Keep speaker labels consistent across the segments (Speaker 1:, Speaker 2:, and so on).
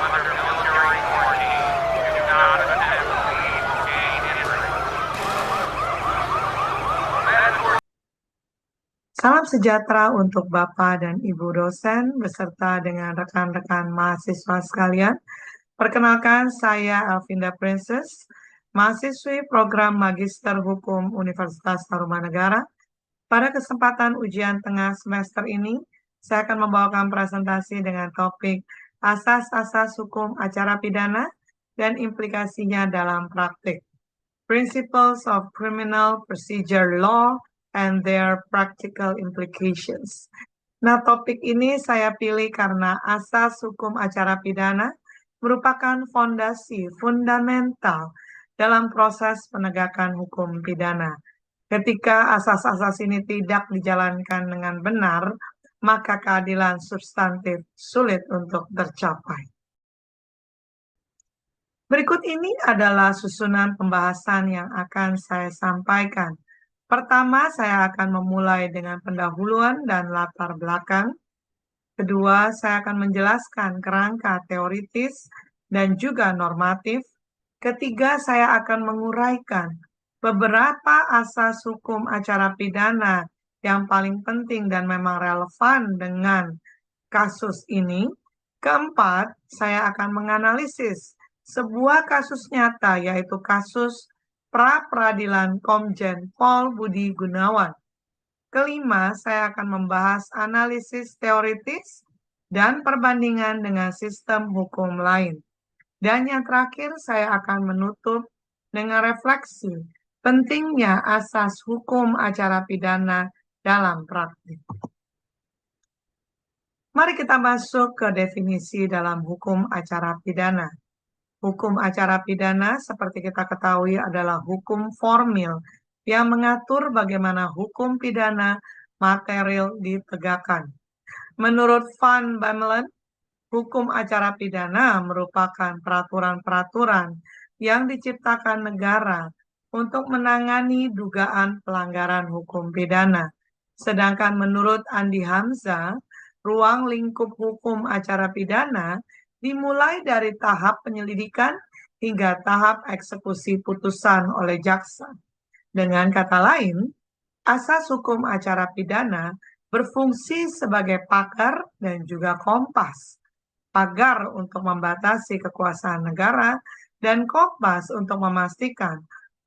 Speaker 1: under military quarantine, you do not automatically gain entry.
Speaker 2: Salam sejahtera untuk Bapak dan Ibu dosen beserta dengan rekan-rekan mahasiswa sekalian. Perkenalkan, saya Alvinda Princess, mahasiswi program Magister Hukum Universitas Tarumanegara. Pada kesempatan ujian tengah semester ini, saya akan membawakan presentasi dengan topik Asas-asas hukum acara pidana dan implikasinya dalam praktik. Principles of Criminal Procedure Law and their practical implications. Nah, topik ini saya pilih karena asas hukum acara pidana merupakan fondasi fundamental dalam proses penegakan hukum pidana. Ketika asas-asas ini tidak dijalankan dengan benar, maka keadilan substantif sulit untuk tercapai. Berikut ini adalah susunan pembahasan yang akan saya sampaikan. Pertama, saya akan memulai dengan pendahuluan dan latar belakang. Kedua, saya akan menjelaskan kerangka teoritis dan juga normatif. Ketiga, saya akan menguraikan beberapa asas hukum acara pidana yang paling penting dan memang relevan dengan kasus ini. Keempat, saya akan menganalisis sebuah kasus nyata, yaitu kasus pra-peradilan Komjen Pol Budi Gunawan. Kelima, saya akan membahas analisis teoritis dan perbandingan dengan sistem hukum lain. Dan yang terakhir, saya akan menutup dengan refleksi pentingnya asas hukum acara pidana dalam praktik. Mari kita masuk ke definisi dalam hukum acara pidana. Hukum acara pidana, seperti kita ketahui, adalah hukum formil yang mengatur bagaimana hukum pidana material ditegakkan. Menurut Van Bemmelen, hukum acara pidana merupakan peraturan-peraturan yang diciptakan negara untuk menangani dugaan pelanggaran hukum pidana. Sedangkan menurut Andi Hamzah, ruang lingkup hukum acara pidana dimulai dari tahap penyelidikan hingga tahap eksekusi putusan oleh jaksa. Dengan kata lain, asas hukum acara pidana berfungsi sebagai pagar dan juga kompas. Pagar untuk membatasi kekuasaan negara dan kompas untuk memastikan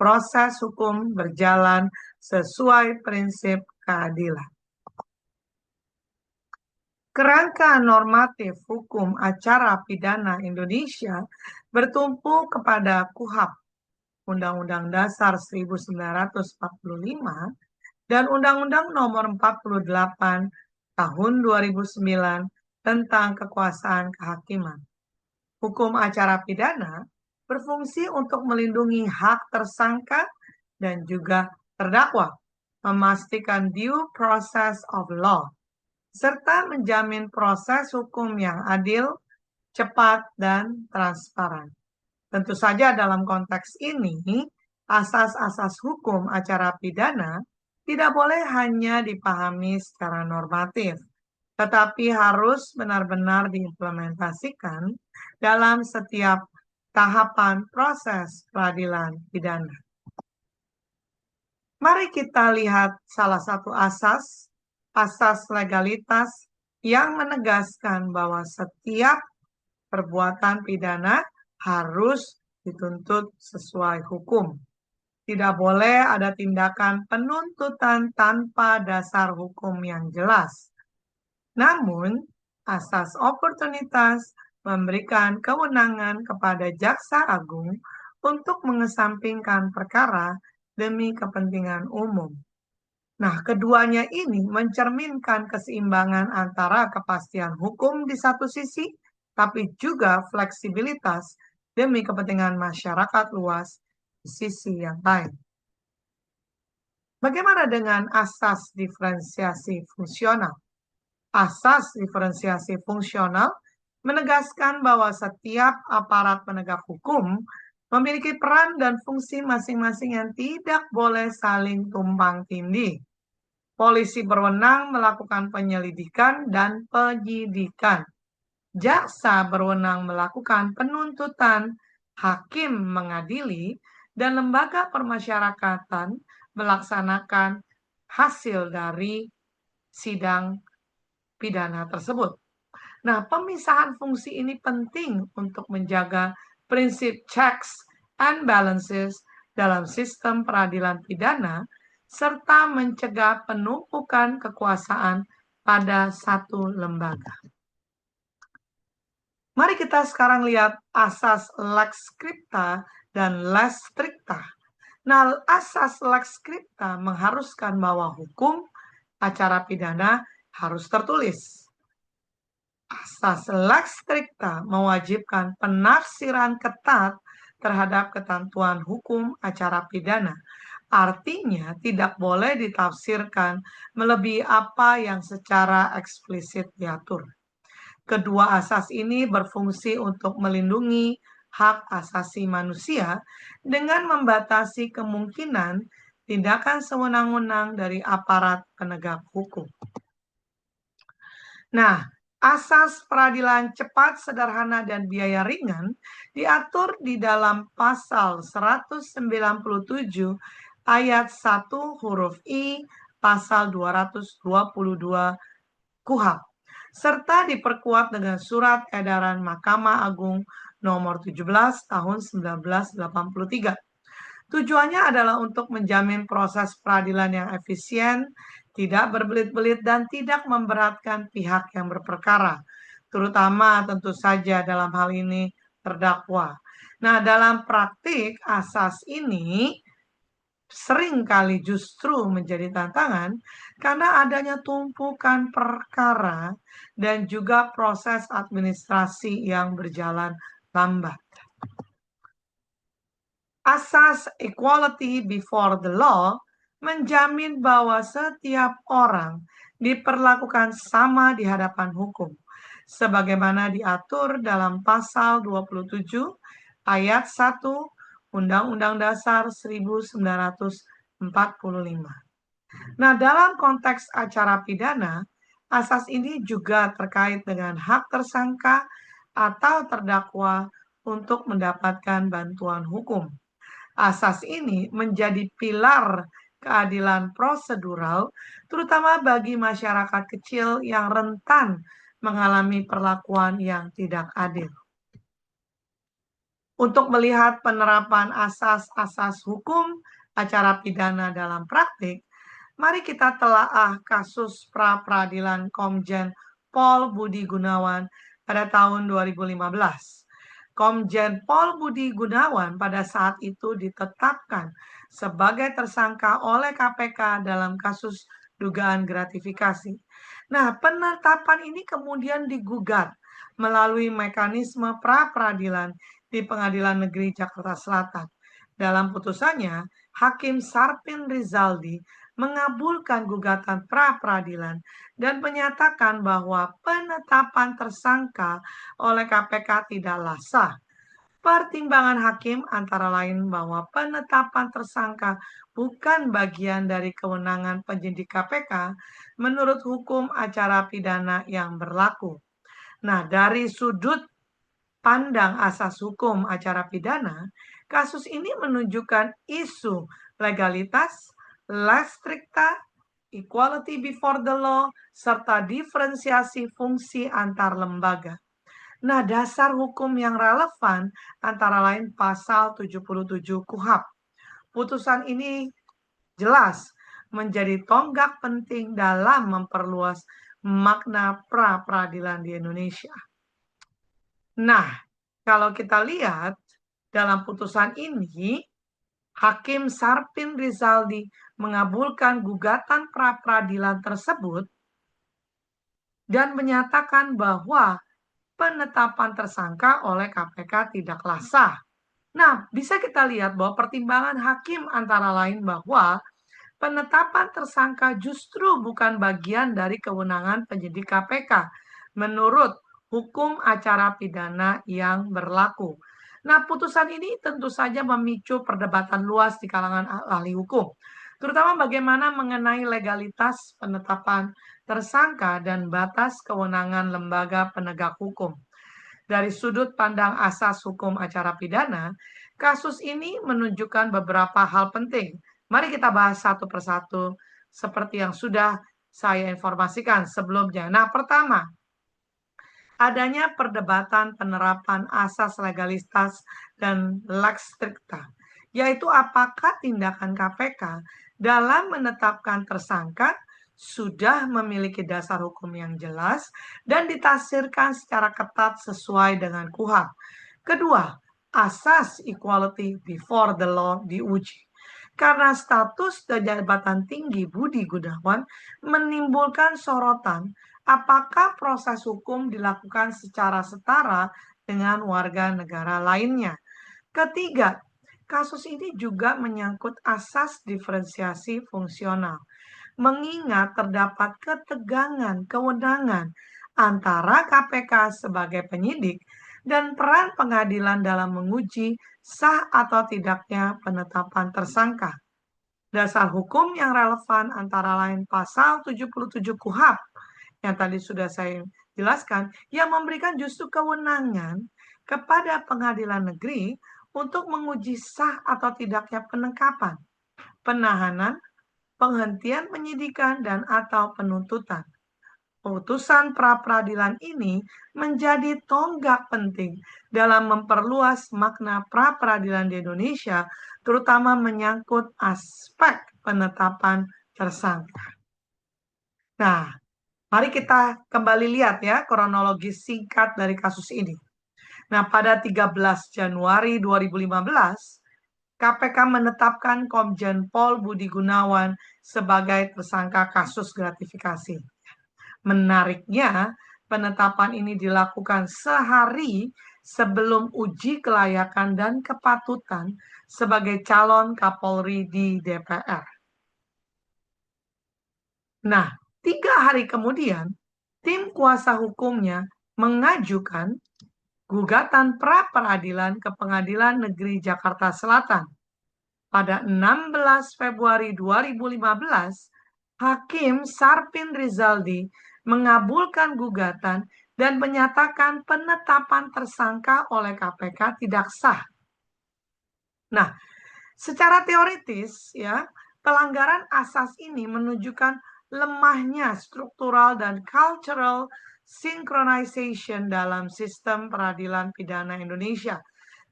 Speaker 2: proses hukum berjalan sesuai prinsip keadilan. Kerangka normatif hukum acara pidana Indonesia bertumpu kepada KUHP, Undang-Undang Dasar 1945, dan Undang-Undang Nomor 48 Tahun 2009 tentang Kekuasaan Kehakiman. Hukum acara pidana berfungsi untuk melindungi hak tersangka dan juga terdakwa, memastikan due process of law, serta menjamin proses hukum yang adil, cepat, dan transparan. Tentu saja dalam konteks ini, asas-asas hukum acara pidana tidak boleh hanya dipahami secara normatif, tetapi harus benar-benar diimplementasikan dalam setiap tahapan proses peradilan pidana. Mari kita lihat salah satu asas legalitas yang menegaskan bahwa setiap perbuatan pidana harus dituntut sesuai hukum. Tidak boleh ada tindakan penuntutan tanpa dasar hukum yang jelas. Namun, asas oportunitas memberikan kewenangan kepada Jaksa Agung untuk mengesampingkan perkara demi kepentingan umum. Nah, keduanya ini mencerminkan keseimbangan antara kepastian hukum di satu sisi, tapi juga fleksibilitas demi kepentingan masyarakat luas di sisi yang lain. Bagaimana dengan asas diferensiasi fungsional? Asas diferensiasi fungsional menegaskan bahwa setiap aparat penegak hukum memiliki peran dan fungsi masing-masing yang tidak boleh saling tumpang tindih. Polisi berwenang melakukan penyelidikan dan penyidikan. Jaksa berwenang melakukan penuntutan, hakim mengadili, dan lembaga permasyarakatan melaksanakan hasil dari sidang pidana tersebut. Nah, pemisahan fungsi ini penting untuk menjaga prinsip checks and balances dalam sistem peradilan pidana serta mencegah penumpukan kekuasaan pada satu lembaga. Mari kita sekarang lihat asas lex scripta dan lex stricta. Nah, asas lex scripta mengharuskan bahwa hukum acara pidana harus tertulis. Asas lex stricta mewajibkan penafsiran ketat terhadap ketentuan hukum acara pidana. Artinya, tidak boleh ditafsirkan melebihi apa yang secara eksplisit diatur. Kedua asas ini berfungsi untuk melindungi hak asasi manusia dengan membatasi kemungkinan tindakan sewenang-wenang dari aparat penegak hukum. Nah, asas peradilan cepat, sederhana, dan biaya ringan diatur di dalam pasal 197 ayat 1 huruf I, pasal 222 KUHP, serta diperkuat dengan surat edaran Mahkamah Agung nomor 17 tahun 1983. Tujuannya adalah untuk menjamin proses peradilan yang efisien, tidak berbelit-belit, dan tidak memberatkan pihak yang berperkara, terutama tentu saja dalam hal ini terdakwa. Nah, dalam praktik asas ini seringkali justru menjadi tantangan karena adanya tumpukan perkara dan juga proses administrasi yang berjalan lambat. Asas equality before the law menjamin bahwa setiap orang diperlakukan sama di hadapan hukum, sebagaimana diatur dalam pasal 27 ayat 1 Undang-Undang Dasar 1945. Nah, dalam konteks acara pidana, asas ini juga terkait dengan hak tersangka atau terdakwa untuk mendapatkan bantuan hukum. Asas ini menjadi pilar keadilan prosedural, terutama bagi masyarakat kecil yang rentan mengalami perlakuan yang tidak adil. Untuk melihat penerapan asas-asas hukum acara pidana dalam praktik, mari kita telaah kasus pra-peradilan Komjen Pol Budi Gunawan pada tahun 2015. Komjen Pol Budi Gunawan pada saat itu ditetapkan sebagai tersangka oleh KPK dalam kasus dugaan gratifikasi. Nah, penetapan ini kemudian digugat melalui mekanisme pra-peradilan di Pengadilan Negeri Jakarta Selatan. Dalam putusannya, Hakim Sarpin Rizaldi mengabulkan gugatan pra-peradilan dan menyatakan bahwa penetapan tersangka oleh KPK tidaklah sah. Pertimbangan hakim antara lain bahwa penetapan tersangka bukan bagian dari kewenangan penyidik KPK menurut hukum acara pidana yang berlaku. Nah, dari sudut pandang asas hukum acara pidana, kasus ini menunjukkan isu legalitas, lex stricta, equality before the law, serta diferensiasi fungsi antar lembaga. Nah, dasar hukum yang relevan antara lain pasal 77 KUHP. Putusan ini jelas menjadi tonggak penting dalam memperluas makna pra-peradilan di Indonesia. Nah, kalau kita lihat dalam putusan ini, Hakim Sarpin Rizaldi mengabulkan gugatan pra-peradilan tersebut dan menyatakan bahwa penetapan tersangka oleh KPK tidaklah sah. Nah, bisa kita lihat bahwa pertimbangan hakim antara lain bahwa penetapan tersangka justru bukan bagian dari kewenangan penyidik KPK menurut hukum acara pidana yang berlaku. Nah, putusan ini tentu saja memicu perdebatan luas di kalangan ahli hukum, terutama bagaimana mengenai legalitas penetapan tersangka, dan batas kewenangan lembaga penegak hukum. Dari sudut pandang asas hukum acara pidana, kasus ini menunjukkan beberapa hal penting. Mari kita bahas satu persatu seperti yang sudah saya informasikan sebelumnya. Nah, pertama, adanya perdebatan penerapan asas legalitas dan lex stricta, yaitu apakah tindakan KPK dalam menetapkan tersangka sudah memiliki dasar hukum yang jelas dan ditafsirkan secara ketat sesuai dengan KUHP. Kedua, asas equality before the law diuji. Karena status dan jabatan tinggi Budi Gunawan menimbulkan sorotan apakah proses hukum dilakukan secara setara dengan warga negara lainnya. Ketiga, kasus ini juga menyangkut asas diferensiasi fungsional, mengingat terdapat ketegangan kewenangan antara KPK sebagai penyidik dan peran pengadilan dalam menguji sah atau tidaknya penetapan tersangka. Dasar hukum yang relevan antara lain pasal 77 KUHP yang tadi sudah saya jelaskan, yang memberikan justru kewenangan kepada pengadilan negeri untuk menguji sah atau tidaknya penangkapan, penahanan, penghentian penyidikan, dan atau penuntutan. Putusan pra-peradilan ini menjadi tonggak penting dalam memperluas makna pra-peradilan di Indonesia, terutama menyangkut aspek penetapan tersangka. Nah, mari kita kembali lihat ya kronologi singkat dari kasus ini. Nah, pada 13 Januari 2015, KPK menetapkan Komjen Pol Budi Gunawan sebagai tersangka kasus gratifikasi. Menariknya, penetapan ini dilakukan sehari sebelum uji kelayakan dan kepatutan sebagai calon Kapolri di DPR. Nah, 3 hari kemudian, tim kuasa hukumnya mengajukan gugatan pra-peradilan ke Pengadilan Negeri Jakarta Selatan. Pada 16 Februari 2015, Hakim Sarpin Rizaldi mengabulkan gugatan dan menyatakan penetapan tersangka oleh KPK tidak sah. Nah, secara teoritis ya, pelanggaran asas ini menunjukkan lemahnya struktural dan cultural synchronization dalam sistem peradilan pidana Indonesia.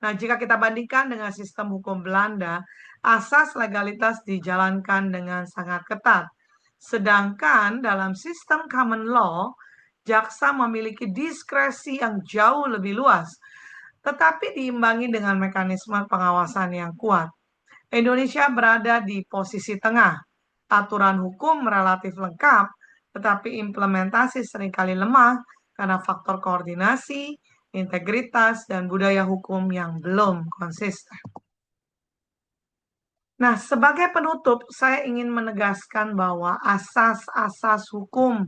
Speaker 2: Nah, jika kita bandingkan dengan sistem hukum Belanda, asas legalitas dijalankan dengan sangat ketat. Sedangkan dalam sistem common law, jaksa memiliki diskresi yang jauh lebih luas, tetapi diimbangi dengan mekanisme pengawasan yang kuat. Indonesia berada di posisi tengah. Aturan hukum relatif lengkap, tetapi implementasi seringkali lemah karena faktor koordinasi, integritas, dan budaya hukum yang belum konsisten. Nah, sebagai penutup, saya ingin menegaskan bahwa asas-asas hukum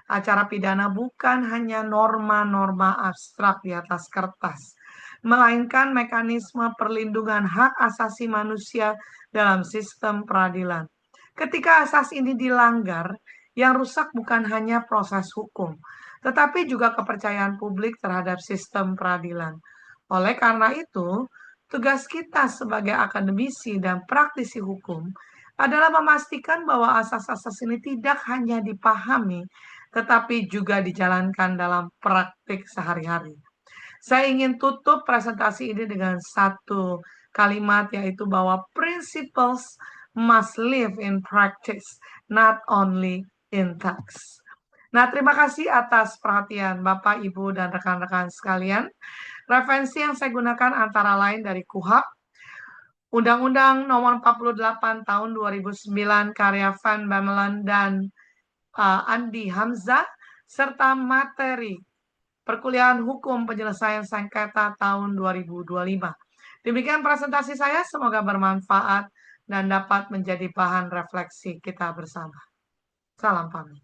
Speaker 2: acara pidana bukan hanya norma-norma abstrak di atas kertas, melainkan mekanisme perlindungan hak asasi manusia dalam sistem peradilan. Ketika asas ini dilanggar, yang rusak bukan hanya proses hukum, tetapi juga kepercayaan publik terhadap sistem peradilan. Oleh karena itu, tugas kita sebagai akademisi dan praktisi hukum adalah memastikan bahwa asas-asas ini tidak hanya dipahami, tetapi juga dijalankan dalam praktik sehari-hari. Saya ingin tutup presentasi ini dengan satu kalimat, yaitu bahwa principles must live in practice, not only in text. Nah, terima kasih atas perhatian Bapak, Ibu, dan rekan-rekan sekalian. Referensi yang saya gunakan antara lain dari KUHP, Undang-Undang Nomor 48 Tahun 2009 karya Van Bemmelen dan Andi Hamzah, serta materi Perkuliahan Hukum Penyelesaian Sengketa tahun 2025. Demikian presentasi saya, semoga bermanfaat dan dapat menjadi bahan refleksi kita bersama. Salam pamit.